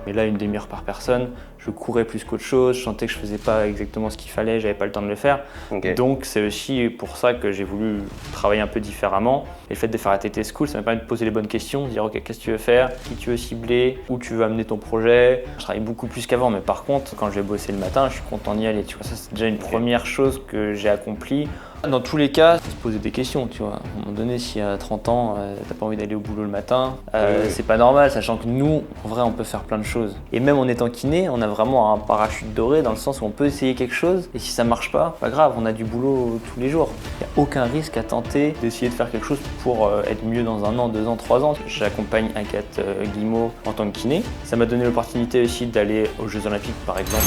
Mais là, une demi-heure par personne, je courais plus qu'autre chose, je sentais que je faisais pas exactement ce qu'il fallait, j'avais pas le temps de le faire. Ok. Donc c'est aussi pour ça que j'ai voulu travailler un peu différemment. Et le fait de faire la TT School, ça m'a permis de poser les bonnes questions, de dire ok, qu'est-ce que tu veux faire, qui tu veux cibler, où tu veux amener ton projet. Je travaille beaucoup plus qu'avant, mais par contre, quand je vais bosser le matin, je suis content d'y aller. Tu vois, ça c'est déjà une première chose que j'ai accomplie. Dans tous les cas, se poser des questions, tu vois. À un moment donné, si à 30 ans, t'as pas envie d'aller au boulot le matin, c'est pas normal, sachant que nous, en vrai, on peut faire plein de choses. Et même en étant kiné, on a vraiment un parachute doré dans le sens où on peut essayer quelque chose, et si ça marche pas grave, on a du boulot tous les jours. Il n'y a aucun risque à tenter d'essayer de faire quelque chose pour être mieux dans 1 an, 2 ans, 3 ans. J'accompagne Agathe Guillemot en tant que kiné. Ça m'a donné l'opportunité aussi d'aller aux Jeux Olympiques, par exemple.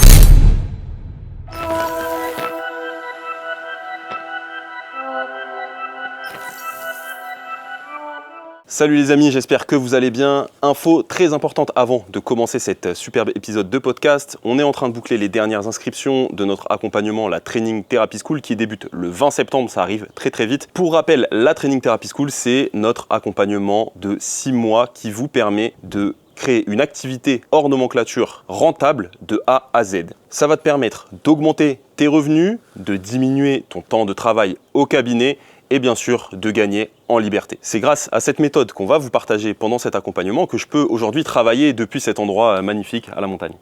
Salut les amis, j'espère que vous allez bien. Info très importante avant de commencer cet superbe épisode de podcast. On est en train de boucler les dernières inscriptions de notre accompagnement, la Training Therapy School, qui débute le 20 septembre, ça arrive très très vite. Pour rappel, la Training Therapy School, c'est notre accompagnement de 6 mois qui vous permet de créer une activité hors nomenclature rentable de A à Z. Ça va te permettre d'augmenter tes revenus, de diminuer ton temps de travail au cabinet et bien sûr de gagner en liberté. C'est grâce à cette méthode qu'on va vous partager pendant cet accompagnement que je peux aujourd'hui travailler depuis cet endroit magnifique à la montagne.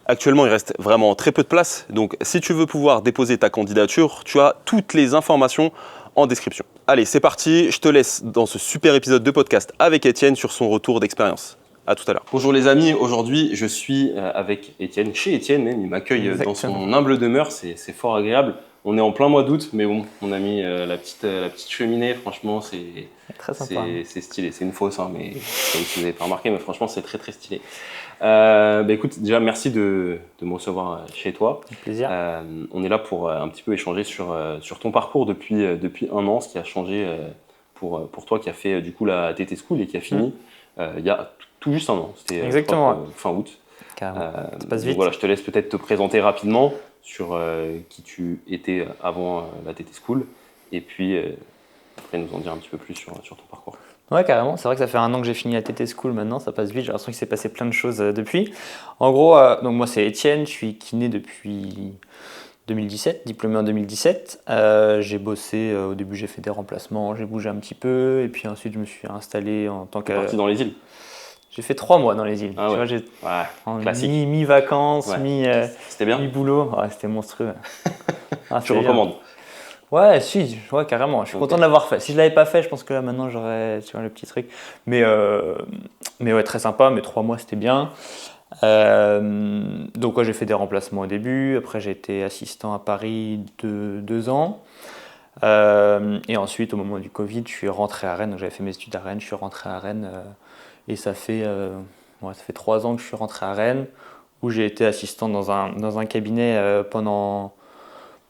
Actuellement, il reste vraiment très peu de place, donc si tu veux pouvoir déposer ta candidature, tu as toutes les informations en description. Allez, c'est parti, je te laisse dans ce super épisode de podcast avec Étienne sur son retour d'expérience. À tout à l'heure. Bonjour les amis, aujourd'hui je suis avec Étienne, chez Étienne même, il m'accueille dans son humble demeure, c'est fort agréable. On est en plein mois d'août, mais bon, on a mis la petite cheminée, franchement c'est Très sympa. c'est stylé, c'est une fausse, hein, mais comme si vous n'avez pas remarqué, mais franchement c'est très très stylé. Écoute, déjà merci de me recevoir chez toi. Avec plaisir. On est là pour un petit peu échanger sur ton parcours depuis 1 an, ce qui a changé pour toi qui a fait du coup la TT School et qui a fini il y a tout juste 1 an, c'était Exactement. fin août. Carrément. Ça passe vite. Donc voilà, je te laisse peut-être te présenter rapidement sur qui tu étais avant la TT School et puis après nous en dire un petit peu plus sur ton parcours. Ouais, carrément. C'est vrai que ça fait 1 an que j'ai fini la TT School maintenant, ça passe vite. J'ai l'impression qu'il s'est passé plein de choses depuis. En gros, donc moi c'est Étienne, je suis kiné depuis 2017, diplômé en 2017. J'ai bossé, au début j'ai fait des remplacements, j'ai bougé un petit peu, et puis ensuite je me suis installé en tant T'es parti dans les îles. J'ai fait 3 mois dans les îles. Ah Tu ouais. vois, j'ai Ouais, en classique. mi-vacances, Ouais. C'était bien. mi-boulot. Ouais, c'était monstrueux. Ah, Tu c'était bien. recommandes. Ouais, si, ouais, carrément. Je suis content de l'avoir fait. Si je l'avais pas fait, je pense que là maintenant j'aurais, tu vois, le petit truc. Mais ouais, très sympa. Mais 3 mois, c'était bien. Donc ouais, j'ai fait des remplacements au début. Après, j'ai été assistant à Paris 2 ans. Et ensuite, au moment du Covid, je suis rentré à Rennes. Donc, j'avais fait mes études à Rennes. Je suis rentré à Rennes. Et ça fait 3 ans que je suis rentré à Rennes, où j'ai été assistant dans un cabinet pendant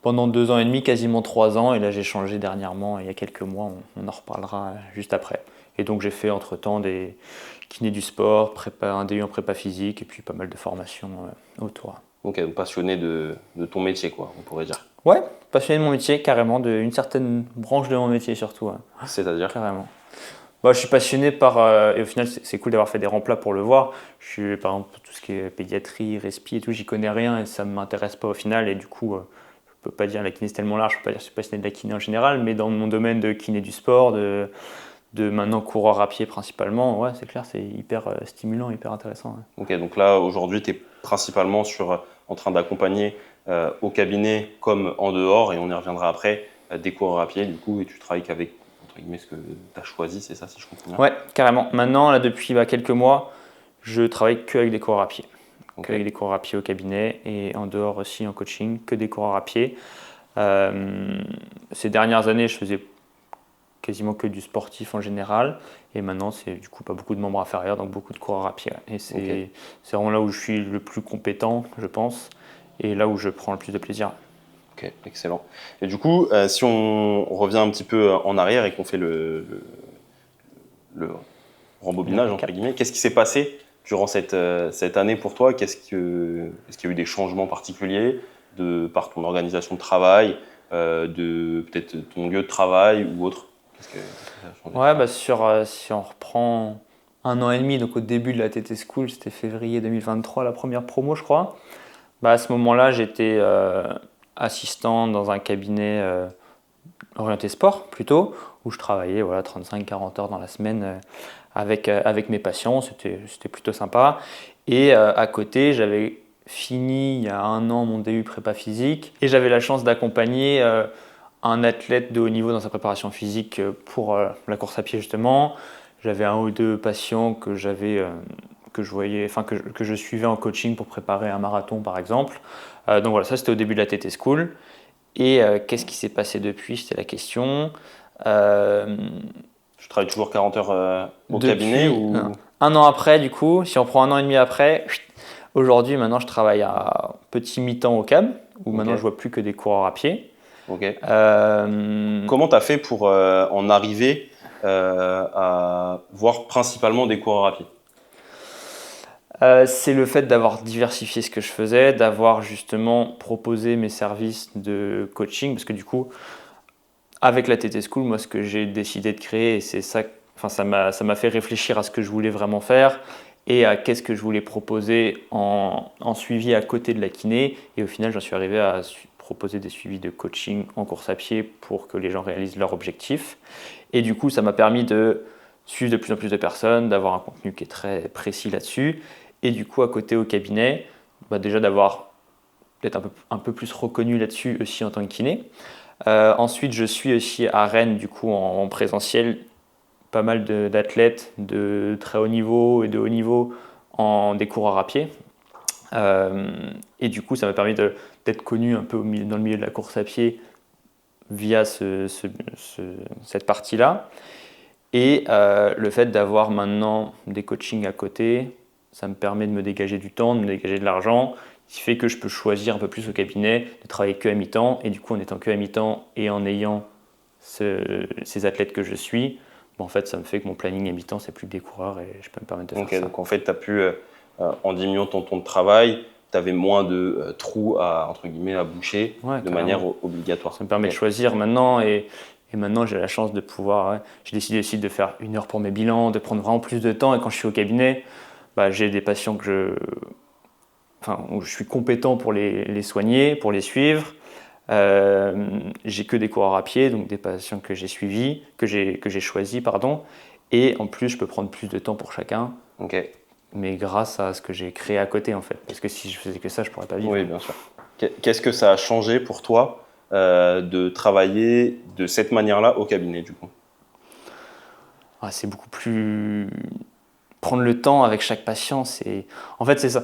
2 ans et demi, quasiment 3 ans. Et là, j'ai changé dernièrement, il y a quelques mois. On en reparlera juste après. Et donc, j'ai fait entre-temps des kinés du sport, un DU en prépa physique, et puis pas mal de formations autour. Ok, donc passionné de ton métier, quoi, on pourrait dire. Ouais, passionné de mon métier, carrément, d'une certaine branche de mon métier surtout. Ouais. C'est-à-dire Carrément. Bah, je suis passionné par, et au final c'est cool d'avoir fait des remplats pour le voir. Je suis par exemple tout ce qui est pédiatrie, respi et tout, j'y connais rien et ça ne m'intéresse pas au final. Et du coup, je peux pas dire la kiné c'est tellement large, je peux pas dire que je suis passionné de la kiné en général, mais dans mon domaine de kiné du sport, de maintenant coureur à pied principalement, ouais c'est clair, c'est hyper stimulant, hyper intéressant. Ouais. Ok, donc là aujourd'hui tu es principalement en train d'accompagner au cabinet comme en dehors, et on y reviendra après, des coureurs à pied du coup, et tu travailles qu'avec entre guillemets ce que tu as choisi, c'est ça si je comprends bien? Ouais, carrément. Maintenant, là depuis quelques mois, je travaille qu'avec des coureurs à pied. Ok. Qu'avec des coureurs à pied au cabinet et en dehors aussi en coaching, que des coureurs à pied. Ces dernières années, je faisais quasiment que du sportif en général. Et maintenant, c'est du coup pas beaucoup de membres inférieurs, donc beaucoup de coureurs à pied. Ouais. Et c'est vraiment là où je suis le plus compétent, je pense, et là où je prends le plus de plaisir. Ok, excellent. Et du coup, si on revient un petit peu en arrière et qu'on fait le rembobinage, entre guillemets, qu'est-ce qui s'est passé durant cette année pour toi? Est-ce qu'il y a eu des changements particuliers par ton organisation de travail, de peut-être ton lieu de travail ou autre? Qu'est-ce que ça a changé? Ouais, bah si on reprend 1 an et demi, donc au début de la TT School, c'était février 2023, la première promo, je crois. À ce moment-là, j'étais assistant dans un cabinet orienté sport, plutôt, où je travaillais 35-40 heures dans la semaine avec mes patients. C'était plutôt sympa. Et à côté, j'avais fini il y a 1 an mon DU prépa physique et j'avais la chance d'accompagner un athlète de haut niveau dans sa préparation physique pour la course à pied justement. J'avais 1 ou 2 patients que je voyais, que je suivais en coaching pour préparer un marathon par exemple. Donc voilà, ça c'était au début de la TT School. Et qu'est-ce qui s'est passé depuis? C'était la question. Tu travailles toujours 40 heures au cabinet ou... 1 an après, du coup, si on prend 1 an et demi après, aujourd'hui, maintenant, je travaille à petit mi-temps au CAB, où maintenant, je vois plus que des coureurs à pied. Okay. Comment tu as fait pour en arriver à voir principalement des coureurs à pied? C'est le fait d'avoir diversifié ce que je faisais, d'avoir justement proposé mes services de coaching, parce que du coup, avec la TT School, moi, ce que j'ai décidé de créer, c'est ça, ça m'a fait réfléchir à ce que je voulais vraiment faire et à qu'est-ce que je voulais proposer en suivi à côté de la kiné. Et au final, j'en suis arrivé à proposer des suivis de coaching en course à pied pour que les gens réalisent leurs objectifs. Et du coup, ça m'a permis de suivre de plus en plus de personnes, d'avoir un contenu qui est très précis là-dessus. Et du coup, à côté au cabinet, déjà d'être un peu plus reconnu là-dessus aussi en tant que kiné. Ensuite, je suis aussi à Rennes, du coup, en présentiel, pas mal d'athlètes de très haut niveau et de haut niveau des coureurs à pied. Et du coup, ça m'a permis d'être connu un peu dans le milieu de la course à pied via cette partie-là. Et le fait d'avoir maintenant des coachings à côté, ça me permet de me dégager du temps, de me dégager de l'argent, ce qui fait que je peux choisir un peu plus au cabinet, de travailler que à mi-temps. Et du coup, en étant que à mi-temps et en ayant ces athlètes que je suis, en fait, ça me fait que mon planning à mi-temps, c'est plus que des coureurs et je peux me permettre de faire ça. Donc en fait, tu as pu, en diminuant ton temps de travail, tu avais moins de trous entre guillemets, à boucher de manière obligatoire. Ça me permet de choisir maintenant et maintenant, j'ai la chance de pouvoir. J'ai décidé aussi de faire 1 heure pour mes bilans, de prendre vraiment plus de temps. Et quand je suis au cabinet, j'ai des patients où je suis compétent pour les soigner, pour les suivre. J'ai que des coureurs à pied, donc des patients que j'ai suivis, que j'ai choisis, pardon. Et en plus, je peux prendre plus de temps pour chacun. Okay. Mais grâce à ce que j'ai créé à côté, en fait. Parce que si je faisais que ça, je pourrais pas vivre. Oui, bien sûr. Qu'est-ce que ça a changé pour toi de travailler de cette manière-là au cabinet, du coup? C'est beaucoup plus... Prendre le temps avec chaque patient, en fait, c'est ça.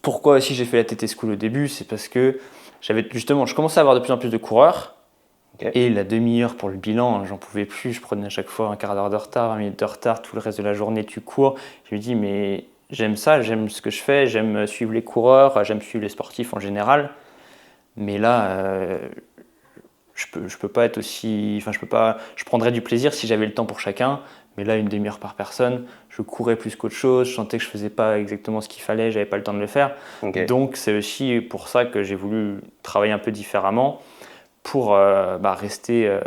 Pourquoi aussi j'ai fait la TT School au début, c'est parce que je commençais à avoir de plus en plus de coureurs. Okay. Et la demi-heure pour le bilan, j'en pouvais plus. Je prenais à chaque fois un quart d'heure de retard, 20 minutes de retard, tout le reste de la journée, tu cours. Je me dis, mais j'aime ça, j'aime ce que je fais, j'aime suivre les coureurs, j'aime suivre les sportifs en général. Mais là, je peux pas être aussi... je prendrais du plaisir si j'avais le temps pour chacun. Mais là, 1 demi-heure par personne, je courais plus qu'autre chose, je sentais que je faisais pas exactement ce qu'il fallait, j'avais pas le temps de le faire. Okay. Donc c'est aussi pour ça que j'ai voulu travailler un peu différemment pour rester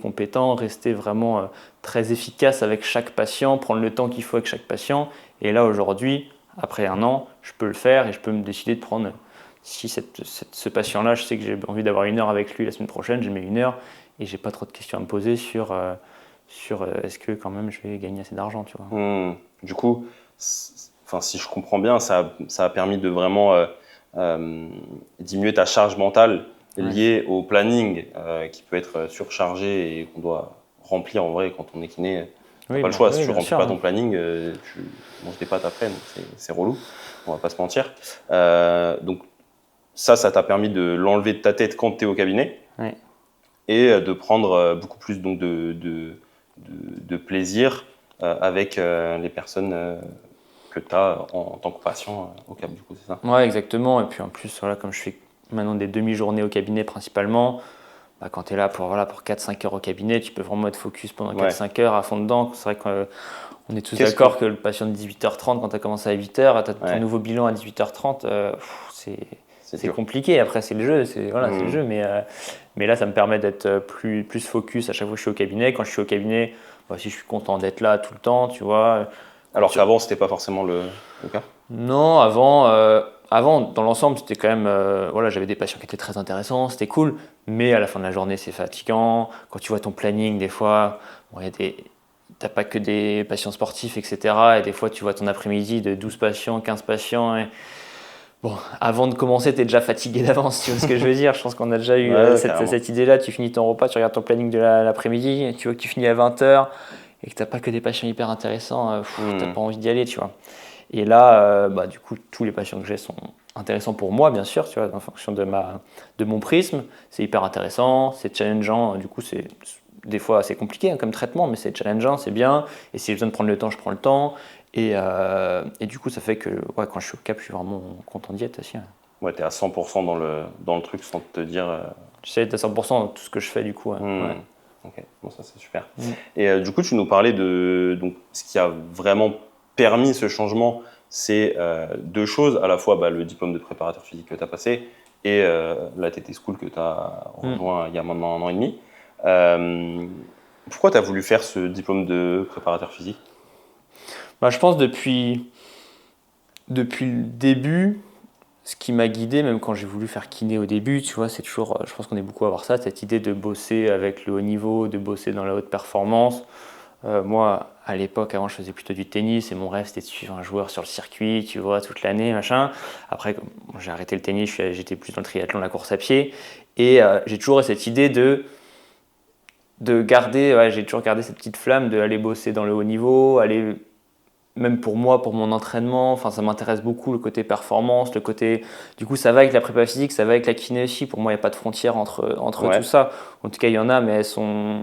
compétent, rester vraiment très efficace avec chaque patient, prendre le temps qu'il faut avec chaque patient. Et là aujourd'hui, après 1 an, je peux le faire et je peux me décider de prendre... Si ce patient-là, je sais que j'ai envie d'avoir 1 heure avec lui la semaine prochaine, je mets 1 heure et j'ai pas trop de questions à me poser sur est-ce que quand même je vais gagner assez d'argent, tu vois. Du coup, si je comprends bien, ça a permis de vraiment diminuer ta charge mentale liée au planning qui peut être surchargé et qu'on doit remplir en vrai quand on est kiné. Tu n'as pas le choix, si tu ne remplis pas ton planning, tu manges des pâtes après, donc c'est relou, on va pas se mentir. Donc ça t'a permis de l'enlever de ta tête quand tu es au cabinet et de prendre beaucoup plus donc, de plaisir avec les personnes que tu as en tant que patient au cabinet, du coup, c'est ça? Ouais, exactement. Et puis en plus, comme je fais maintenant des demi-journées au cabinet principalement, quand tu es là pour 4-5 heures au cabinet, tu peux vraiment être focus pendant 4-5 heures à fond dedans. C'est vrai qu'on est tous d'accord que le patient de 18h30, quand tu as commencé à 8h, tu as ton nouveau bilan à 18h30, c'est compliqué. Après, c'est le jeu, c'est le jeu. Mais là, ça me permet d'être plus focus à chaque fois que je suis au cabinet. Quand je suis au cabinet, si je suis content d'être là tout le temps, tu vois. Alors qu'avant, c'était pas forcément le cas. Non, avant, dans l'ensemble, c'était quand même, voilà, j'avais des patients qui étaient très intéressants, c'était cool, mais à la fin de la journée, c'est fatigant. Quand tu vois ton planning, des fois, bon, t'as pas que des patients sportifs, etc. Et des fois, tu vois ton après-midi de 12 patients, 15 patients. Et... Bon, avant de commencer, tu es déjà fatigué d'avance, tu vois ce que je veux dire. Je pense qu'on a déjà eu cette idée-là. Tu finis ton repas, tu regardes ton planning de l'après-midi, tu vois que tu finis à 20h et que tu n'as pas que des patients hyper intéressants, tu n'as pas envie d'y aller, tu vois. Et là, du coup, tous les patients que j'ai sont intéressants pour moi, bien sûr, tu vois, en fonction de mon prisme. C'est hyper intéressant, c'est challengeant. Du coup, c'est des fois assez compliqué comme traitement, mais c'est challengeant, c'est bien. Et si j'ai besoin de prendre le temps, je prends le temps. Et du coup, ça fait que quand je suis au Cap, je suis vraiment content d'y être aussi. Ouais, tu es à 100% dans le truc sans te dire. Tu sais, être à 100% dans tout ce que je fais, du coup. Ouais. Ok, bon, ça c'est super. Et du coup, tu nous parlais de donc, ce qui a vraiment permis ce changement, c'est deux choses, à la fois le diplôme de préparateur physique que tu as passé et la TT School que tu as rejoint il y a maintenant 1 an et demi. Pourquoi tu as voulu faire ce diplôme de préparateur physique ? Je pense depuis le début, ce qui m'a guidé, même quand j'ai voulu faire kiné au début, tu vois, c'est toujours, je pense qu'on est beaucoup à avoir ça, cette idée de bosser avec le haut niveau, de bosser dans la haute performance. Moi, à l'époque, avant, je faisais plutôt du tennis et mon rêve, c'était de suivre un joueur sur le circuit, tu vois, toute l'année, machin. Après, j'ai arrêté le tennis, j'étais plus dans le triathlon, la course à pied. Et j'ai toujours eu cette idée de garder, j'ai toujours gardé cette petite flamme d'aller bosser dans le haut niveau, aller, même pour moi, pour mon entraînement, enfin, ça m'intéresse beaucoup, le côté performance, le côté... Du coup, ça va avec la prépa physique, ça va avec la kiné aussi. Pour moi, il n'y a pas de frontière entre tout ça. En tout cas, il y en a, mais elles sont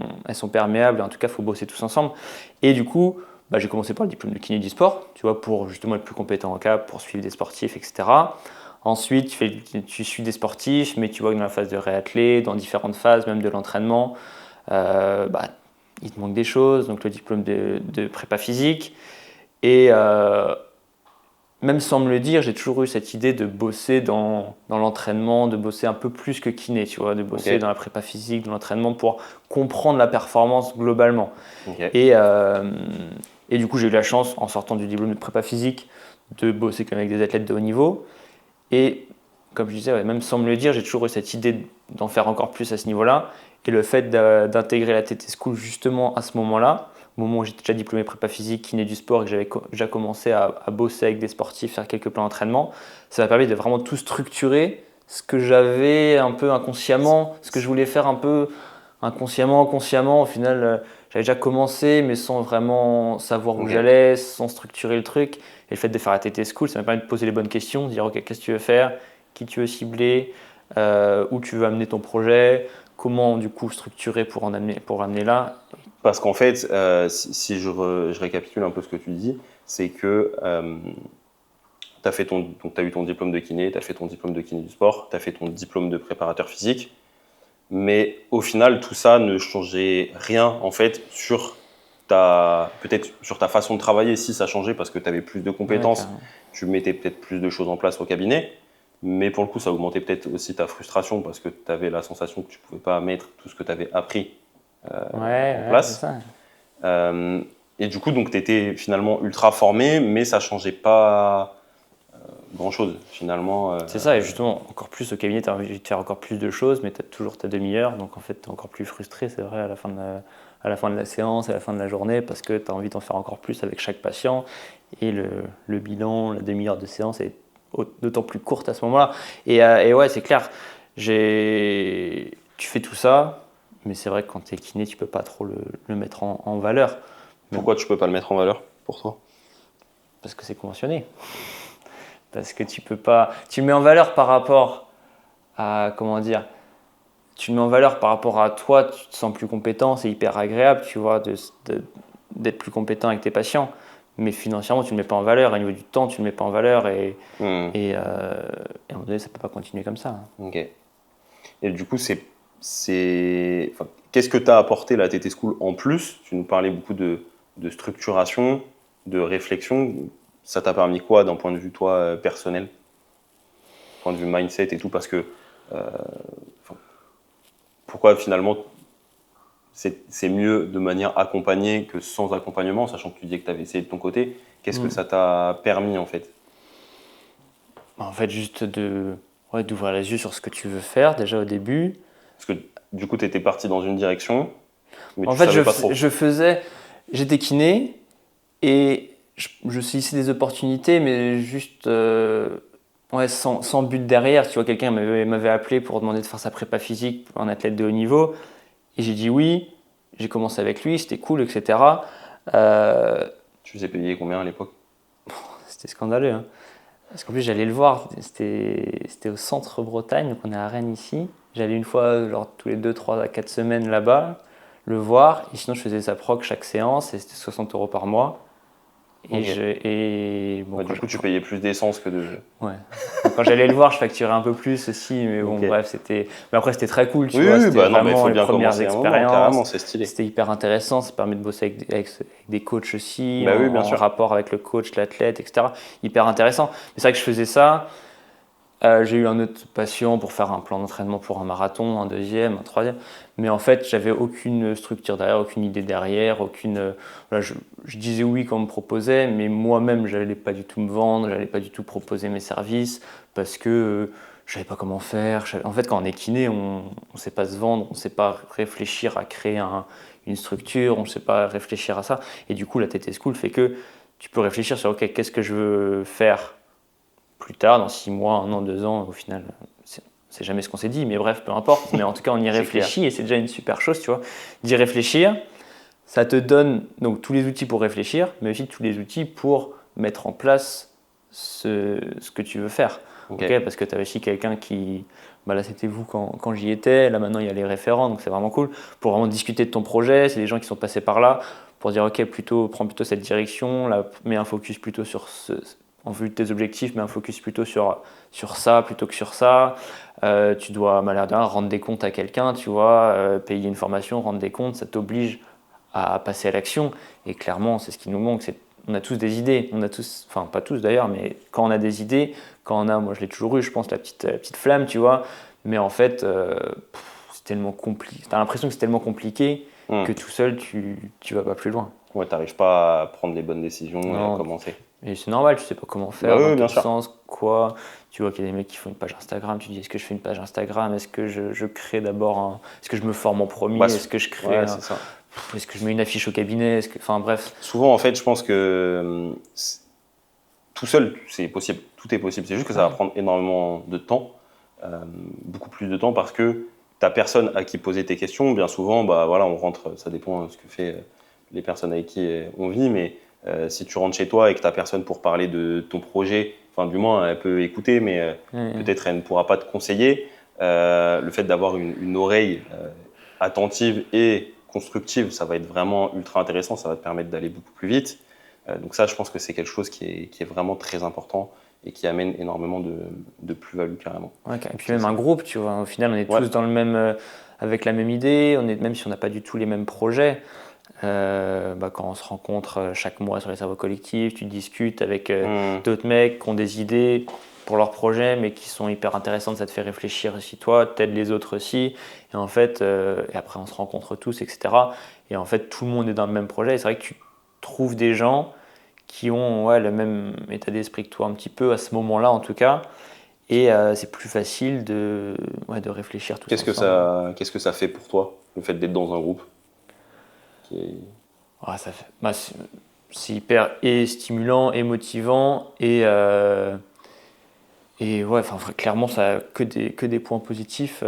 perméables. En tout cas, il faut bosser tous ensemble. Et du coup, j'ai commencé par le diplôme de kiné du sport, tu vois, pour justement être plus compétent en CAP, pour suivre des sportifs, etc. Ensuite, tu suis des sportifs, mais tu vois que dans la phase de réathlé, dans différentes phases, même de l'entraînement, il te manque des choses. Donc, le diplôme de prépa physique. Et même sans me le dire, j'ai toujours eu cette idée de bosser dans l'entraînement, de bosser un peu plus que kiné, tu vois, de bosser dans la prépa physique, dans l'entraînement pour comprendre la performance globalement. Et du coup, j'ai eu la chance, en sortant du diplôme de prépa physique, de bosser avec des athlètes de haut niveau. Et comme je disais, même sans me le dire, j'ai toujours eu cette idée d'en faire encore plus à ce niveau-là. Et le fait d'intégrer la TT School justement à ce moment-là, au moment où j'étais déjà diplômé prépa physique, kiné du sport et que j'avais déjà commencé à bosser avec des sportifs, faire quelques plans d'entraînement, ça m'a permis de vraiment tout structurer, ce que j'avais un peu inconsciemment, ce que je voulais faire un peu inconsciemment, consciemment. Au final, j'avais déjà commencé, mais sans vraiment savoir où j'allais, sans structurer le truc. Et le fait de faire la TT School, ça m'a permis de poser les bonnes questions, de dire ok, qu'est-ce que tu veux faire, qui tu veux cibler, où tu veux amener ton projet, comment du coup structurer pour amener là. Parce qu'en fait, si je récapitule un peu ce que tu dis, c'est que tu as eu ton diplôme de kiné, tu as fait ton diplôme de kiné du sport, tu as fait ton diplôme de préparateur physique, mais au final, tout ça ne changeait rien en fait peut-être sur ta façon de travailler, si ça changeait parce que tu avais plus de compétences, tu mettais peut-être plus de choses en place au cabinet, mais pour le coup, ça augmentait peut-être aussi ta frustration parce que tu avais la sensation que tu ne pouvais pas mettre tout ce que tu avais appris en place. C'est ça. Et du coup, tu étais finalement ultra formé, mais ça ne changeait pas grand-chose finalement. C'est ça, et justement, encore plus au cabinet, tu as envie de faire encore plus de choses, mais tu as toujours ta demi-heure, donc en fait, tu es encore plus frustré, c'est vrai, à la fin de la séance, à la fin de la journée, parce que tu as envie d'en faire encore plus avec chaque patient, et le bilan, la demi-heure de séance est d'autant plus courte à ce moment-là. Et ouais, c'est clair, tu fais tout ça, mais c'est vrai que quand tu es kiné, tu peux pas trop le mettre en valeur. Pourquoi tu peux pas le mettre en valeur pour toi ? Parce que c'est conventionné. Parce que tu peux pas. Tu le mets en valeur par rapport à. Comment dire ? Tu le mets en valeur par rapport à toi, tu te sens plus compétent, c'est hyper agréable, tu vois, d'être plus compétent avec tes patients. Mais financièrement, tu ne le mets pas en valeur. Au niveau du temps, tu ne le mets pas en valeur. Et à un moment donné, ça ne peut pas continuer comme ça. Ok. Et du coup, qu'est-ce que tu as apporté la TT School en plus ? Tu nous parlais beaucoup de structuration, de réflexion. Ça t'a permis quoi d'un point de vue, toi, personnel ? Point de vue mindset et tout, parce que pourquoi finalement c'est mieux de manière accompagnée que sans accompagnement, sachant que tu disais que tu avais essayé de ton côté. Qu'est-ce que ça t'a permis en fait? En fait, juste d'ouvrir les yeux sur ce que tu veux faire déjà au début. Parce que du coup, tu étais parti dans une direction, mais En tu fait, savais pas trop. j'étais kiné et je saisissais des opportunités, mais juste sans but derrière. Tu vois, quelqu'un m'avait appelé pour demander de faire sa prépa physique pour un athlète de haut niveau. Et j'ai dit oui. J'ai commencé avec lui, c'était cool, etc. Tu faisais payer combien à l'époque? C'était scandaleux, hein. Parce qu'en plus, j'allais le voir. C'était au centre Bretagne, donc on est à Rennes ici. J'allais une fois, genre tous les 2, 3 à 4 semaines là-bas, le voir. Et sinon, je faisais sa proc chaque séance et c'était 60 € par mois. Du coup, tu payais plus d'essence que de. Ouais. Donc, quand j'allais le voir, je facturais un peu plus aussi, mais bon, bref, c'était. Mais après, c'était très cool, tu vois. C'était vraiment les premières expériences. Carrément, c'est stylé. C'était hyper intéressant. Ça permet de bosser avec des coachs aussi, bien sûr. rapport avec le coach, l'athlète, etc. Hyper intéressant. Mais c'est vrai que je faisais ça. J'ai eu un autre patient pour faire un plan d'entraînement pour un marathon, un deuxième, un troisième. Mais en fait, j'avais aucune structure derrière, aucune idée derrière, je disais oui quand on me proposait, mais moi-même, je n'allais pas du tout me vendre, je n'allais pas du tout proposer mes services parce que je savais pas comment faire. En fait, quand on est kiné, on ne sait pas se vendre, on ne sait pas réfléchir à créer une structure, on ne sait pas réfléchir à ça. Et du coup, la TT School fait que tu peux réfléchir sur OK, qu'est-ce que je veux faire plus tard, dans 6 mois, 1 an, 2 ans, au final, c'est jamais ce qu'on s'est dit, mais bref, peu importe. Mais en tout cas, on y réfléchit et c'est déjà une super chose, tu vois. D'y réfléchir, ça te donne donc tous les outils pour réfléchir, mais aussi tous les outils pour mettre en place ce que tu veux faire. Okay, parce que tu as aussi quelqu'un qui... là, c'était vous quand j'y étais. Là, maintenant, il y a les référents, donc c'est vraiment cool. Pour vraiment discuter de ton projet, c'est des gens qui sont passés par là pour dire, OK, prends plutôt cette direction, là, mets un focus plutôt sur en vue de tes objectifs, mais un focus plutôt sur ça plutôt que sur ça. Tu dois, l'air de rien, rendre des comptes à quelqu'un, tu vois, payer une formation, rendre des comptes, ça t'oblige à passer à l'action. Et clairement, c'est ce qui nous manque. On a tous des idées, enfin pas tous d'ailleurs, mais quand on a des idées, moi je l'ai toujours eu, je pense, la petite flamme, tu vois, mais en fait, c'est tellement compliqué. T'as l'impression que c'est tellement compliqué que tout seul, tu vas pas plus loin. Ouais, t'arrives pas à prendre les bonnes décisions et à commencer. Et c'est normal, tu sais pas comment faire, dans quel sens, quoi. Tu vois qu'il y a des mecs qui font une page Instagram, tu dis est-ce que je fais une page Instagram, est-ce que je crée d'abord est-ce que je me forme en premier, est-ce que je crée est-ce que je mets une affiche au cabinet, enfin bref. Souvent en fait je pense que tout seul c'est possible, tout est possible, c'est juste que ça va prendre énormément de temps, beaucoup plus de temps parce que t'as personne à qui poser tes questions, bien souvent on rentre, ça dépend de ce que fait les personnes avec qui on vit, mais si tu rentres chez toi et que tu n'as personne pour parler de ton projet, enfin du moins elle peut écouter, mais peut-être elle ne pourra pas te conseiller. Le fait d'avoir une oreille attentive et constructive, ça va être vraiment ultra intéressant, ça va te permettre d'aller beaucoup plus vite. Donc ça, je pense que c'est quelque chose qui est vraiment très important et qui amène énormément de plus-value carrément. Ouais, et puis même un groupe, tu vois, au final on est tous dans le même, avec la même idée, même si on n'a pas du tout les mêmes projets. Quand on se rencontre chaque mois sur les cerveaux collectifs, tu discutes avec d'autres mecs qui ont des idées pour leur projet mais qui sont hyper intéressantes, ça te fait réfléchir aussi toi, t'aides les autres aussi et en fait, et après on se rencontre tous, etc. Et en fait tout le monde est dans le même projet et c'est vrai que tu trouves des gens qui ont le même état d'esprit que toi un petit peu à ce moment-là en tout cas et c'est plus facile de réfléchir tout ça. Qu'est-ce que ça fait pour toi, le fait d'être dans un groupe? C'est hyper stimulant et motivant et clairement ça a que des points positifs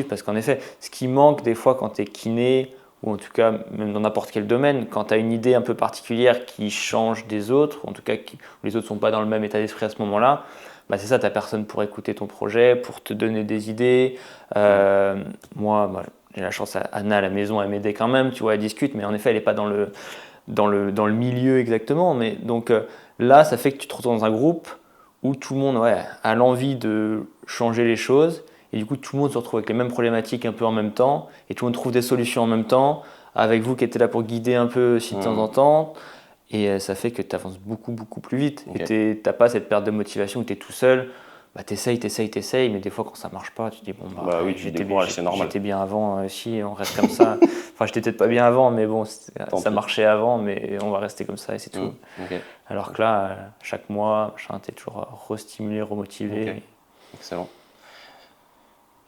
parce qu'en effet ce qui manque des fois quand tu es kiné ou en tout cas même dans n'importe quel domaine, quand tu as une idée un peu particulière qui change des autres, ou en tout cas où les autres sont pas dans le même état d'esprit à ce moment-là, c'est ça, tu n'as personne pour écouter ton projet, pour te donner des idées. Moi, j'ai la chance, Anna à la maison, elle m'aidait quand même, tu vois, elle discute, mais en effet, elle n'est pas dans le milieu exactement. Mais donc là, ça fait que tu te retrouves dans un groupe où tout le monde a l'envie de changer les choses. Et du coup, tout le monde se retrouve avec les mêmes problématiques un peu en même temps. Et tout le monde trouve des solutions en même temps, avec vous qui êtes là pour guider un peu aussi de temps en temps. Et ça fait que tu avances beaucoup, beaucoup plus vite. Okay. Et tu n'as pas cette perte de motivation où tu es tout seul. t'essayes, mais des fois quand ça marche pas, tu te dis bon oui, tu décourages, c'est normal. J'étais bien avant, si on reste comme ça. Enfin, j'étais peut-être pas bien avant, mais bon, ça marchait avant, mais on va rester comme ça et c'est tout. Okay. Alors que là, chaque mois, t'es toujours restimulé, remotivé. Okay. Excellent.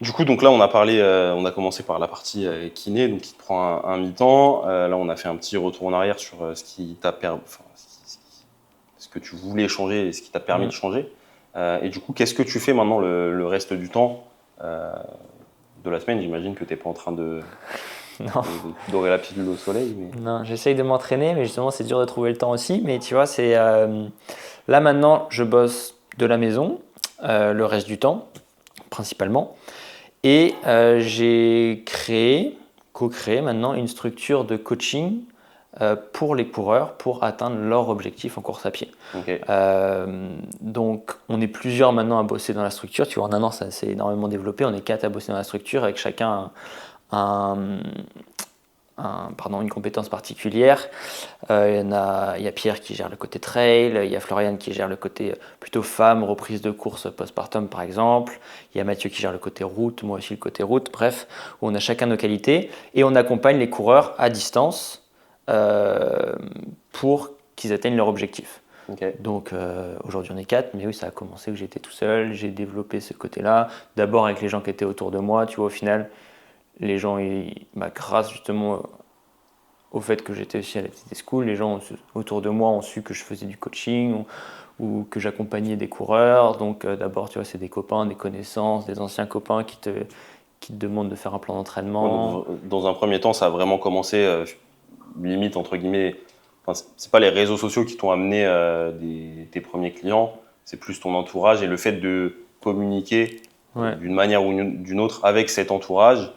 Du coup, donc là, on a commencé par la partie kiné, donc qui te prend un mi-temps. Là, on a fait un petit retour en arrière sur ce que tu voulais changer et ce qui t'a permis de changer. Et du coup, qu'est-ce que tu fais maintenant le reste du temps de la semaine? J'imagine que tu n'es pas en train de dorer la pilule au soleil. Mais... Non, j'essaye de m'entraîner, mais justement, c'est dur de trouver le temps aussi. Mais tu vois, là maintenant, je bosse de la maison le reste du temps, principalement. Et j'ai co-créé maintenant une structure de coaching pour les coureurs pour atteindre leur objectif en course à pied. Okay. Donc on est plusieurs maintenant à bosser dans la structure. Tu vois, en un an ça s'est énormément développé. On est 4 à bosser dans la structure avec chacun une compétence particulière. Il y a Pierre qui gère le côté trail, il y a Floriane qui gère le côté plutôt femme, reprise de course postpartum par exemple, il y a Mathieu qui gère le côté route, moi aussi le côté route, bref, où on a chacun nos qualités et on accompagne les coureurs à distance pour qu'ils atteignent leur objectif. Okay. Donc aujourd'hui on est 4, mais oui ça a commencé que j'étais tout seul, j'ai développé ce côté-là, d'abord avec les gens qui étaient autour de moi, tu vois au final les gens, grâce justement au fait que j'étais aussi à la TT School, les gens autour de moi ont su que je faisais du coaching ou que j'accompagnais des coureurs. Donc d'abord, tu vois, c'est des copains, des connaissances, des anciens copains qui te demandent de faire un plan d'entraînement. Ouais, dans un premier temps, ça a vraiment commencé, limite, entre guillemets, c'est pas les réseaux sociaux qui t'ont amené tes premiers clients, c'est plus ton entourage et le fait de communiquer d'une manière ou d'une autre avec cet entourage,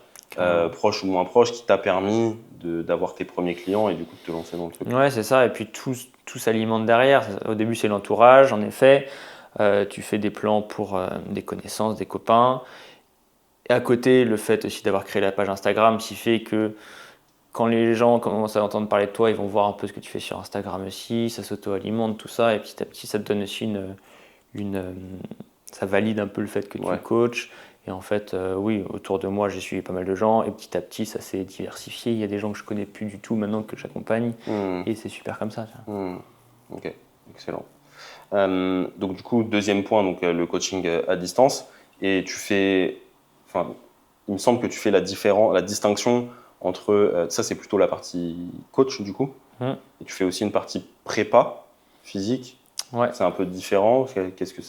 proche ou moins proche, qui t'a permis d'avoir tes premiers clients et du coup de te lancer dans le truc. Ouais, c'est ça. Et puis tout s'alimente derrière. Au début, c'est l'entourage, en effet. Tu fais des plans pour des connaissances, des copains. Et à côté, le fait aussi d'avoir créé la page Instagram, s'y fait que quand les gens commencent à entendre parler de toi, ils vont voir un peu ce que tu fais sur Instagram aussi. Ça s'auto-alimente, tout ça. Et petit à petit, ça te donne aussi ça valide un peu le fait que tu coaches. Et en fait, oui, autour de moi, j'ai suivi pas mal de gens. Et petit à petit, ça s'est diversifié. Il y a des gens que je connais plus du tout maintenant que j'accompagne. Et c'est super comme ça. Ok, excellent. Donc du coup, deuxième point, donc, le coaching à distance. Et il me semble que tu fais la distinction entre, ça c'est plutôt la partie coach du coup. Et tu fais aussi une partie prépa physique. Ouais. C'est un peu différent. Qu'est-ce que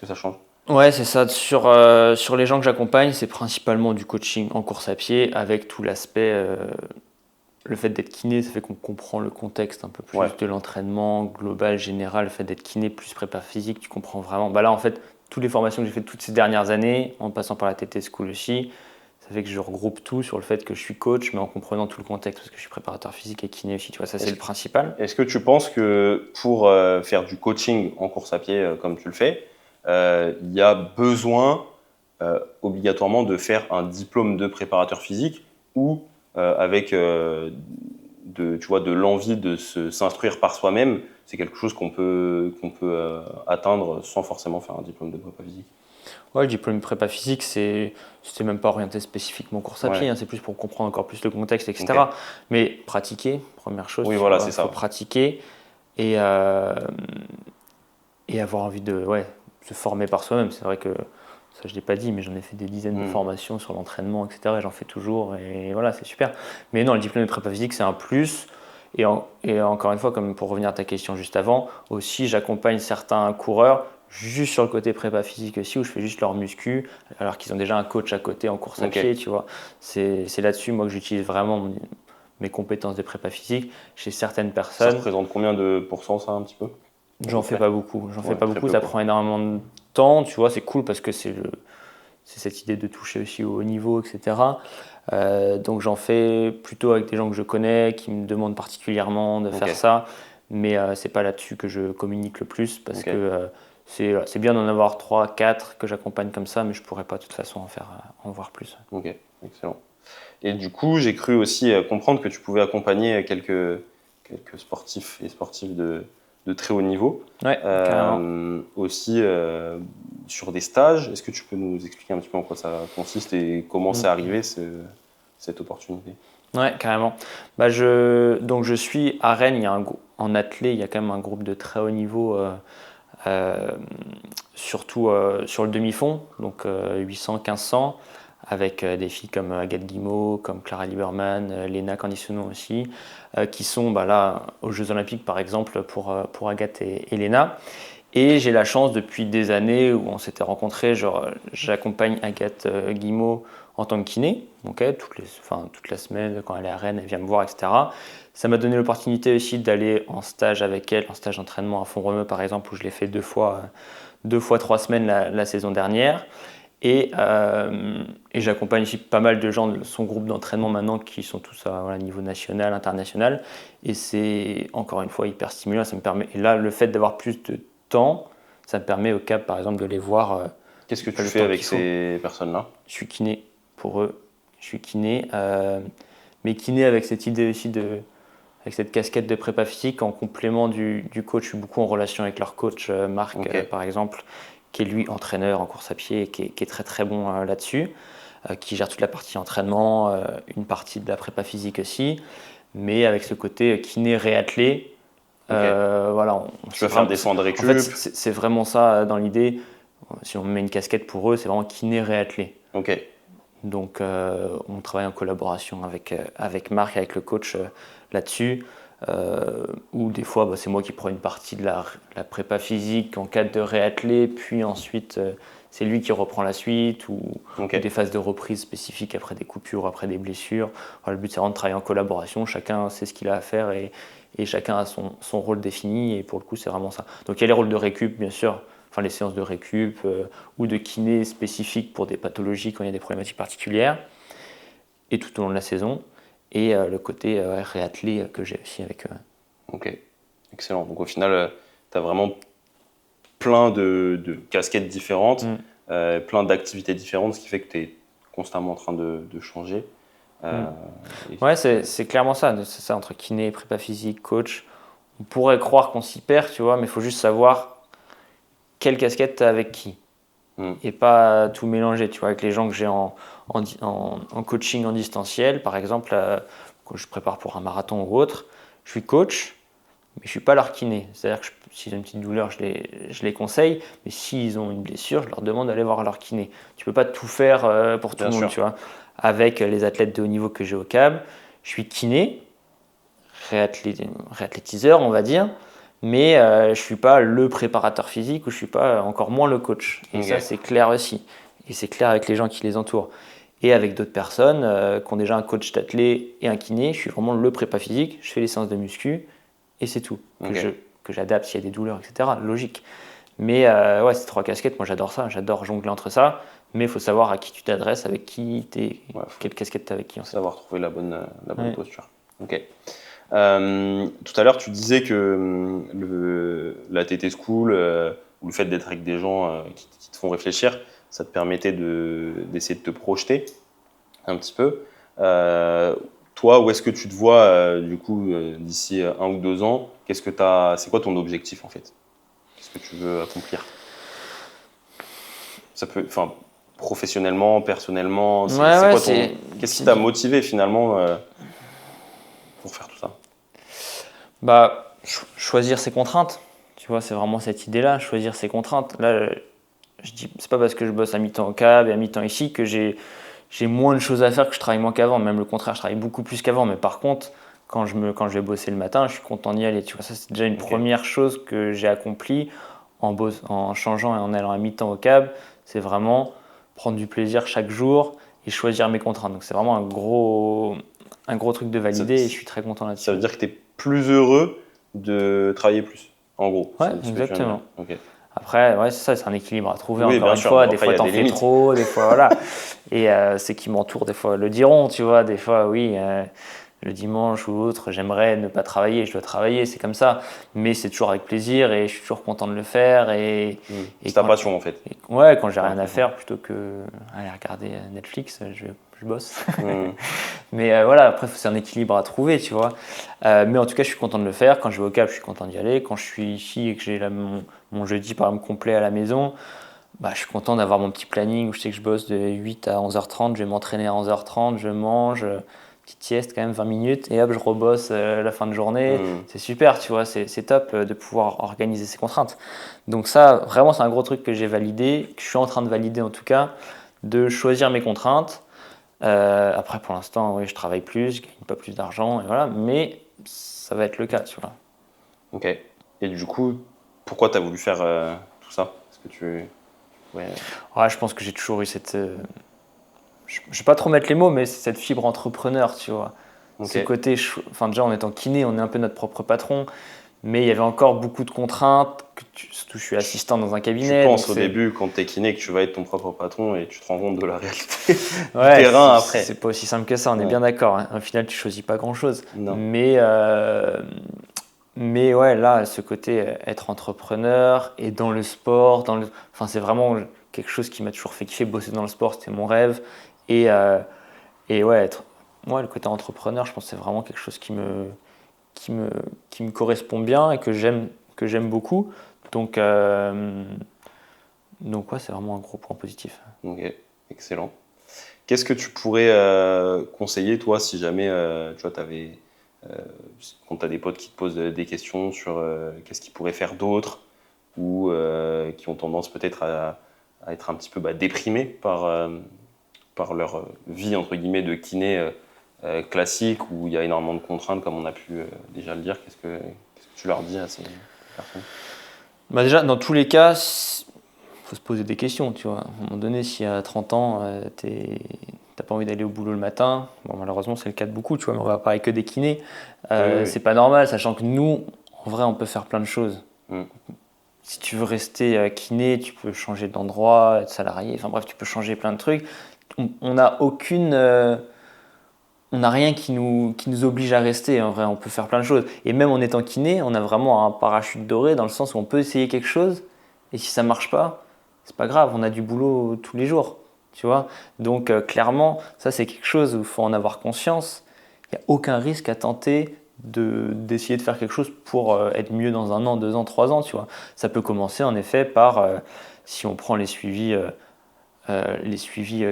ça change? Ouais, c'est ça. Sur les gens que j'accompagne, c'est principalement du coaching en course à pied avec tout l'aspect, le fait d'être kiné, ça fait qu'on comprend le contexte un peu plus de l'entraînement global, général. Le fait d'être kiné plus prépa physique, tu comprends vraiment. Là, en fait, toutes les formations que j'ai faites toutes ces dernières années, en passant par la TT School aussi, ça fait que je regroupe tout sur le fait que je suis coach, mais en comprenant tout le contexte, parce que je suis préparateur physique et kiné aussi. Tu vois, ça c'est le principal. Est-ce que tu penses que pour faire du coaching en course à pied comme tu le fais, il y a besoin obligatoirement de faire un diplôme de préparateur physique ou avec de l'envie de s'instruire par soi-même, c'est quelque chose qu'on peut atteindre sans forcément faire un diplôme de prépa physique? Ouais, le diplôme prépa physique, c'était même pas orienté spécifiquement course à pied, c'est plus pour comprendre encore plus le contexte, etc. Okay. Mais pratiquer, première chose, oui, voilà, c'est ça. Faut pratiquer et avoir envie de se former par soi-même. C'est vrai que ça, je l'ai pas dit, mais j'en ai fait des dizaines de formations sur l'entraînement, etc. Et j'en fais toujours, et voilà, c'est super. Mais non, le diplôme de prépa physique, c'est un plus. Et encore une fois, comme pour revenir à ta question juste avant, aussi, j'accompagne certains coureurs juste sur le côté prépa physique aussi, où je fais juste leur muscu, alors qu'ils ont déjà un coach à côté en course à pied, tu vois. C'est là-dessus, moi, que j'utilise vraiment mes compétences de prépa physique chez certaines personnes. Ça représente combien de pourcents, ça, un petit peu? J'en fais pas beaucoup. Ça prend énormément de temps, tu vois, c'est cool parce que c'est cette idée de toucher aussi au haut niveau, etc. Donc j'en fais plutôt avec des gens que je connais, qui me demandent particulièrement de faire ça, mais c'est pas là-dessus que je communique le plus parce que c'est bien d'en avoir 3, 4 que j'accompagne comme ça, mais je pourrais pas de toute façon en voir plus. Ok, excellent. Et du coup, j'ai cru aussi comprendre que tu pouvais accompagner quelques sportifs et sportives de de très haut niveau. Ouais, carrément. Aussi sur des stages. Est-ce que tu peux nous expliquer un petit peu en quoi ça consiste et comment c'est arrivé cette opportunité? Ouais, carrément. Donc je suis à Rennes, en athlée, il y a quand même un groupe de très haut niveau, surtout sur le demi-fond, donc 800-1500, avec des filles comme Agathe Guimau, comme Clara Lieberman, Léna Candisono aussi, qui sont là aux Jeux Olympiques par exemple pour Agathe et Léna. Et j'ai la chance depuis des années où on s'était rencontrés, j'accompagne Agathe Guimau en tant que kiné, okay, toute la semaine quand elle est à Rennes, elle vient me voir, etc. Ça m'a donné l'opportunité aussi d'aller en stage avec elle, en stage d'entraînement à Font-Romeu par exemple, où je l'ai fait 3 semaines la saison dernière. Et j'accompagne aussi pas mal de gens de son groupe d'entraînement maintenant qui sont tous à niveau national, international. Et c'est encore une fois hyper stimulant. Ça me permet, et là, le fait d'avoir plus de temps, ça me permet au CAP par exemple de les voir. Qu'est-ce que tu fais avec ces personnes-là? Je suis kiné pour eux. Je suis kiné, mais kiné avec cette idée aussi avec cette casquette de prépa physique en complément du coach. Je suis beaucoup en relation avec leur coach Marc par exemple, qui est lui entraîneur en course à pied et qui est très très bon là-dessus, qui gère toute la partie entraînement, une partie de la prépa physique aussi, mais avec ce côté kiné réathlé. Voilà, tu vas faire des fentes de récup. En fait, c'est vraiment ça dans l'idée. Si on met une casquette pour eux, c'est vraiment kiné réathlé. Ok. Donc on travaille en collaboration avec Marc, avec le coach là-dessus. Ou des fois c'est moi qui prends une partie de la prépa physique en cas de réathlé, puis ensuite c'est lui qui reprend la suite ou des phases de reprise spécifiques après des coupures, après des blessures. Alors, le but c'est vraiment de travailler en collaboration, chacun sait ce qu'il a à faire et chacun a son rôle défini et pour le coup c'est vraiment ça. Donc il y a les rôles de récup bien sûr, enfin les séances de récup ou de kiné spécifiques pour des pathologies quand il y a des problématiques particulières et tout au long de la saison. Et le côté réathlé que j'ai aussi avec eux. Ok, excellent. Donc au final, tu as vraiment plein de casquettes différentes, plein d'activités différentes, ce qui fait que tu es constamment en train de changer. Ouais, c'est clairement ça. C'est ça, entre kiné, prépa physique, coach. On pourrait croire qu'on s'y perd, tu vois, mais il faut juste savoir quelle casquette tu as avec qui. Et pas tout mélanger, tu vois, avec les gens que j'ai en coaching en distanciel, par exemple, quand je prépare pour un marathon ou autre, je suis coach, mais je ne suis pas leur kiné. C'est-à-dire que s'ils ont une petite douleur, je les conseille, mais s'ils ont une blessure, je leur demande d'aller voir leur kiné. Tu ne peux pas tout faire pour tout le monde, tu vois. Avec les athlètes de haut niveau que j'ai au CAB, je suis kiné, réathlétiseur, on va dire, mais je ne suis pas le préparateur physique ou je ne suis pas encore moins le coach. Et ça, c'est clair aussi. Et c'est clair avec les gens qui les entourent. Et avec d'autres personnes qui ont déjà un coach d'athlète et un kiné, je suis vraiment le prépa physique, je fais les séances de muscu et c'est tout. Que j'adapte s'il y a des douleurs, etc. Logique. Mais ouais, ces 3 casquettes, moi j'adore ça, j'adore jongler entre ça. Mais il faut savoir à qui tu t'adresses, avec qui quelle casquette tu as avec qui. Savoir trouver la bonne posture. Ok. Tout à l'heure, tu disais que la TT School ou le fait d'être avec des gens qui te font réfléchir, ça te permettait d'essayer de te projeter un petit peu. Toi, où est-ce que tu te vois du coup d'ici 1 ou 2 ans? C'est quoi ton objectif en fait? Qu'est-ce que tu veux accomplir? Ça peut, enfin, professionnellement, personnellement, qu'est-ce qui t'a motivé finalement pour faire tout ça? Choisir ses contraintes. Tu vois, c'est vraiment cette idée-là, choisir ses contraintes. Là, je dis, c'est pas parce que je bosse à mi-temps au CAB et à mi-temps ici que j'ai moins de choses à faire, que je travaille moins qu'avant. Même le contraire, je travaille beaucoup plus qu'avant. Mais par contre, quand je vais bosser le matin, je suis content d'y aller. Tu vois, ça, c'est déjà une première chose que j'ai accomplie en changeant et en allant à mi-temps au CAB. C'est vraiment prendre du plaisir chaque jour et choisir mes contraintes. Donc, c'est vraiment un gros truc de valider et je suis très content là-dessus. Ça veut dire que tu es plus heureux de travailler plus, en gros. Ouais, exactement. Après, ouais, c'est ça, c'est un équilibre à trouver encore une fois. Des fois, t'en fais trop, des fois, voilà. Et ceux qui m'entourent, des fois, le diront, tu vois. Des fois, oui, le dimanche ou autre, j'aimerais ne pas travailler, je dois travailler, c'est comme ça. Mais c'est toujours avec plaisir et je suis toujours content de le faire. C'est ta passion en fait. Ouais, quand j'ai rien à faire, plutôt que aller regarder Netflix, je bosse. Mais voilà, après, c'est un équilibre à trouver, tu vois. Mais en tout cas, je suis content de le faire. Quand je vais au CAP, je suis content d'y aller. Quand je suis ici et que j'ai mon jeudi, par exemple, complet à la maison, bah, je suis content d'avoir mon petit planning où je sais que je bosse de 8 à 11h30. Je vais m'entraîner à 11h30, je mange, petite sieste quand même, 20 minutes, et hop, je rebosse la fin de journée. C'est super, tu vois, c'est top de pouvoir organiser ces contraintes. Donc ça, vraiment, c'est un gros truc que j'ai validé, que je suis en train de valider en tout cas, de choisir mes contraintes. Après, pour l'instant, oui, je travaille plus, je gagne pas plus d'argent, et voilà, mais ça va être le cas, tu vois. Ok. Et du coup, pourquoi tu as voulu faire tout ça? Est-ce que tu... Ouais. Ouais, je pense que j'ai toujours eu cette... je vais pas trop mettre les mots, mais c'est cette fibre entrepreneur, tu vois. Ce Ok. côté, enfin déjà en étant kiné, on est un peu notre propre patron, mais il y avait encore beaucoup de contraintes, surtout je suis assistant dans un Tu cabinet. penses Donc au début, quand tu es kiné, que tu vas être ton propre patron et tu te rends compte de la réalité du ouais, terrain après. c'est pas aussi simple que ça, on est Ouais. bien d'accord. Hein. Au final, tu choisis pas grand-chose. Non. Mais ouais, là, ce côté être entrepreneur et dans le sport, enfin, c'est vraiment quelque chose qui m'a toujours fait kiffer. Bosser dans le sport, c'était mon rêve. Et ouais, le côté entrepreneur, je pense que c'est vraiment quelque chose qui me correspond bien et que j'aime beaucoup. Donc, donc ouais, c'est vraiment un gros point positif. Ok, excellent. Qu'est-ce que tu pourrais conseiller, toi, si jamais tu vois, quand tu as des potes qui te posent des questions sur qu'est-ce qu'ils pourraient faire d'autre ou qui ont tendance peut-être à être un petit peu déprimés par leur vie, entre guillemets, de kiné classique où il y a énormément de contraintes, comme on a pu déjà le dire. Qu'est-ce que tu leur dis à ces personnes? Bah déjà, dans tous les cas, faut se poser des questions, tu vois. À un moment donné, si à 30 ans, t'as pas envie d'aller au boulot le matin, bon, malheureusement, c'est le cas de beaucoup, tu vois, mais on va parler que des kinés. Oui. C'est pas normal, sachant que nous, en vrai, on peut faire plein de choses. Mm. Si tu veux rester kiné, tu peux changer d'endroit, être salarié, enfin bref, tu peux changer plein de trucs. On n'a on n'a rien qui nous oblige à rester, en vrai, on peut faire plein de choses. Et même en étant kiné, on a vraiment un parachute doré dans le sens où on peut essayer quelque chose, et si ça marche pas, c'est pas grave, on a du boulot tous les jours, tu vois. Donc clairement, ça c'est quelque chose où il faut en avoir conscience. Il n'y a aucun risque à tenter d'essayer de faire quelque chose pour être mieux dans 1 an, 2 ans, 3 ans, tu vois. Ça peut commencer en effet par, si on prend les suivis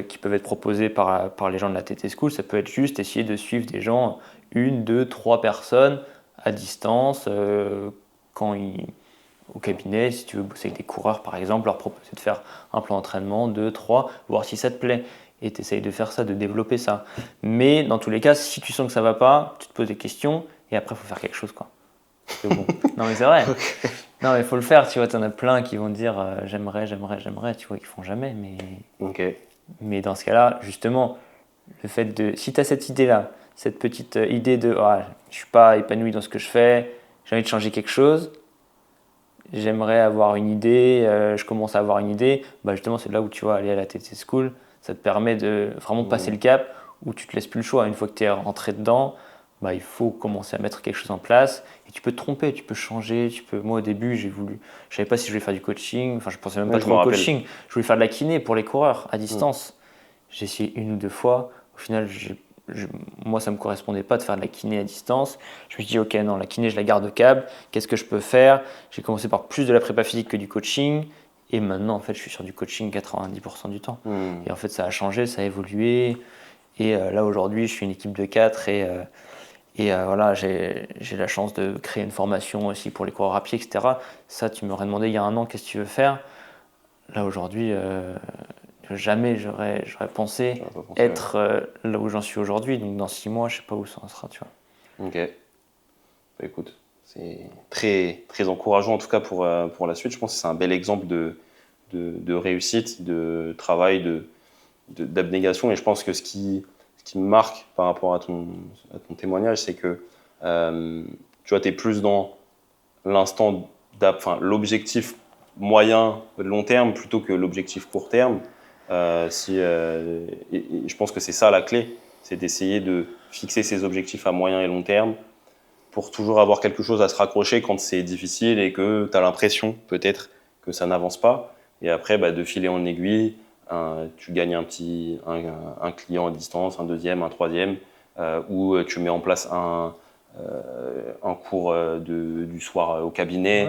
qui peuvent être proposés par les gens de la TT School, ça peut être juste essayer de suivre des gens, 1, 2, 3 personnes à distance, au cabinet, si tu veux bosser avec des coureurs par exemple, leur proposer de faire un plan d'entraînement, 2, 3, voir si ça te plaît. Et tu essayes de faire ça, de développer ça. Mais dans tous les cas, si tu sens que ça va pas, tu te poses des questions et après il faut faire quelque chose, quoi. Bon. Non mais c'est vrai. Okay. Non mais il faut le faire, tu vois, t'en as plein qui vont te dire j'aimerais, tu vois, ils font jamais, Okay. mais dans ce cas-là, justement, le fait si tu as cette idée-là, cette petite idée de je suis pas épanoui dans ce que je fais, j'ai envie de changer quelque chose, j'aimerais avoir une idée, je commence à avoir une idée, bah justement c'est là où tu vas aller à la TT School, ça te permet de vraiment passer le cap, où tu te laisses plus le choix. Une fois que tu es rentré dedans, bah, il faut commencer à mettre quelque chose en place et tu peux te tromper, tu peux changer, moi au début je savais pas si je voulais faire du coaching, enfin je pensais même pas trop au coaching, je voulais faire de la kiné pour les coureurs à distance. J'ai essayé 1 ou 2 fois, au final moi ça me correspondait pas de faire de la kiné à distance. Je me suis dit ok non, la kiné je la garde au câble, qu'est-ce que je peux faire? J'ai commencé par plus de la prépa physique que du coaching et maintenant en fait je suis sur du coaching 90% du temps. Et en fait ça a changé, ça a évolué et là aujourd'hui je suis une équipe de 4 et voilà, j'ai la chance de créer une formation aussi pour les coureurs à pied, etc. Ça, tu m'aurais demandé il y a 1 an, qu'est-ce que tu veux faire? Là, aujourd'hui, jamais j'aurais pensé être là où j'en suis aujourd'hui. Donc, dans 6 mois, je ne sais pas où ça en sera, tu vois. Ok. Bah, écoute, c'est très, très encourageant en tout cas pour la suite. Je pense que c'est un bel exemple de réussite, de travail, d'abnégation. Et je pense que ce qui me marque par rapport à ton témoignage, c'est que tu vois, tu es plus dans l'instant, l'objectif moyen, long terme plutôt que l'objectif court terme. Et je pense que c'est ça la clé. c'est d'essayer de fixer ses objectifs à moyen et long terme pour toujours avoir quelque chose à se raccrocher quand c'est difficile et que tu as l'impression peut-être que ça n'avance pas. Et après, de filer en aiguille, tu gagnes un client à distance, un deuxième, un troisième, ou tu mets en place un cours du soir au cabinet,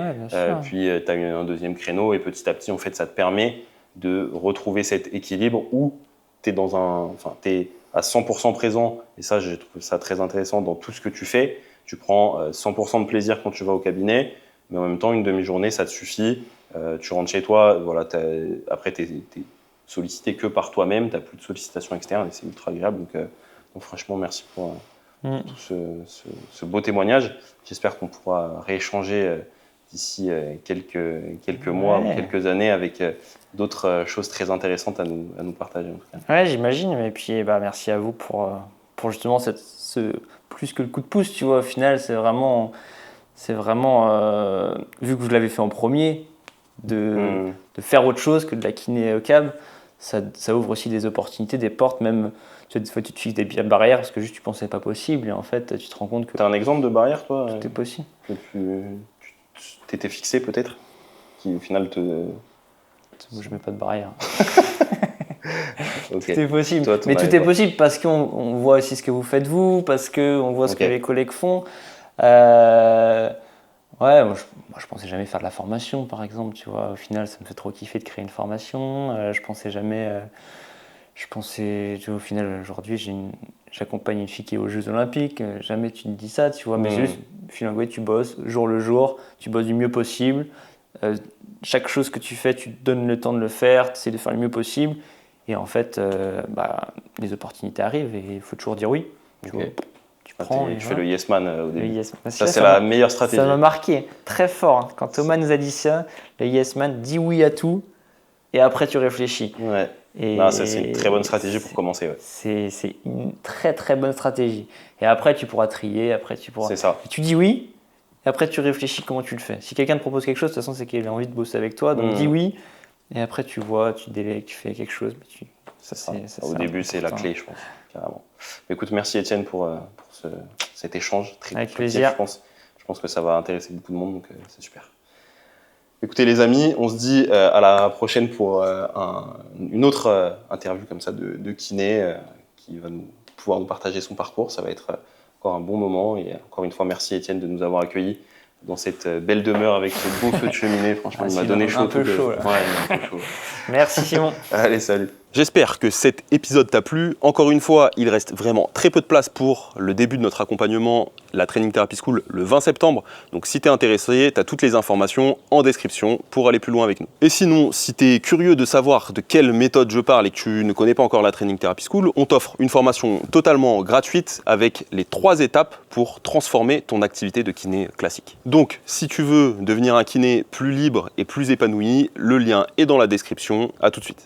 puis tu as un deuxième créneau et petit à petit, en fait, ça te permet de retrouver cet équilibre où tu es à 100% présent, et ça, j'ai trouvé ça très intéressant dans tout ce que tu fais. Tu prends 100% de plaisir quand tu vas au cabinet, mais en même temps, une demi-journée, ça te suffit. Tu rentres chez toi, voilà, après, tu es sollicité que par toi-même, tu n'as plus de sollicitations externes et c'est ultra agréable. Donc franchement, merci pour tout ce beau témoignage. J'espère qu'on pourra rééchanger d'ici quelques mois ou quelques années avec d'autres choses très intéressantes à nous partager. En tout cas. Ouais, j'imagine. Et puis, merci à vous pour justement plus que le coup de pouce. Tu vois, au final, c'est vraiment vu que vous l'avez fait en premier, de faire autre chose que de la kiné au cab, ça ouvre aussi des opportunités, des portes, même. Tu vois, des fois, tu te fixes des barrières parce que juste tu pensais pas possible. Et en fait, tu te rends compte que. Tu as un exemple de barrière, toi tout est possible. Que tu t'étais fixé peut-être, qui au final te. Moi, je mets pas de barrière. Okay. Tout est possible. Mais tout est possible parce qu'on voit aussi ce que vous faites vous, parce qu'on voit ce que les collègues font. Moi, je pensais jamais faire de la formation, par exemple. Tu vois, au final, ça me fait trop kiffer de créer une formation. Je pensais jamais. Tu vois, au final, aujourd'hui, j'accompagne une fille qui est aux Jeux Olympiques. Jamais tu te dis ça, tu vois. Mais juste, finalement, tu bosses jour le jour, tu bosses du mieux possible. Chaque chose que tu fais, tu te donnes le temps de le faire, tu essaies de faire le mieux possible. Et en fait, les opportunités arrivent et il faut toujours dire oui. Tu fais le yes man au début. Yes man. Ça, c'est la meilleure stratégie. Ça m'a marqué très fort. Quand Thomas nous a dit ça, le yes man, dis oui à tout et après tu réfléchis. Ouais. Ça, c'est une très bonne stratégie pour commencer. Ouais. C'est une très très bonne stratégie. Et après, tu pourras trier. C'est ça. Tu dis oui. Et après, tu réfléchis comment tu le fais. Si quelqu'un te propose quelque chose, de toute façon, c'est qu'il a envie de bosser avec toi. Donc, dis oui. Et après, tu vois, tu délègues, tu fais quelque chose. Mais au début, c'est la clé, je pense. Carrément. Écoute, merci Étienne pour cet échange très avec plaisir. Je pense que ça va intéresser beaucoup de monde, donc c'est super. Écoutez les amis, on se dit à la prochaine pour une autre interview comme ça de kiné qui va pouvoir nous partager son parcours. Ça va être encore un bon moment et encore une fois merci Étienne de nous avoir accueillis dans cette belle demeure avec ce beau feu de cheminée. Franchement, il m'a donné chaud. Un peu chaud. Ouais, il m'a un peu chaud. Merci Simon. Allez, salut. J'espère que cet épisode t'a plu. Encore une fois, il reste vraiment très peu de place pour le début de notre accompagnement, la Training Therapy School, le 20 septembre. Donc si t'es intéressé, t'as toutes les informations en description pour aller plus loin avec nous. Et sinon, si t'es curieux de savoir de quelle méthode je parle et que tu ne connais pas encore la Training Therapy School, on t'offre une formation totalement gratuite avec les 3 étapes pour transformer ton activité de kiné classique. Donc, si tu veux devenir un kiné plus libre et plus épanoui, le lien est dans la description. À tout de suite.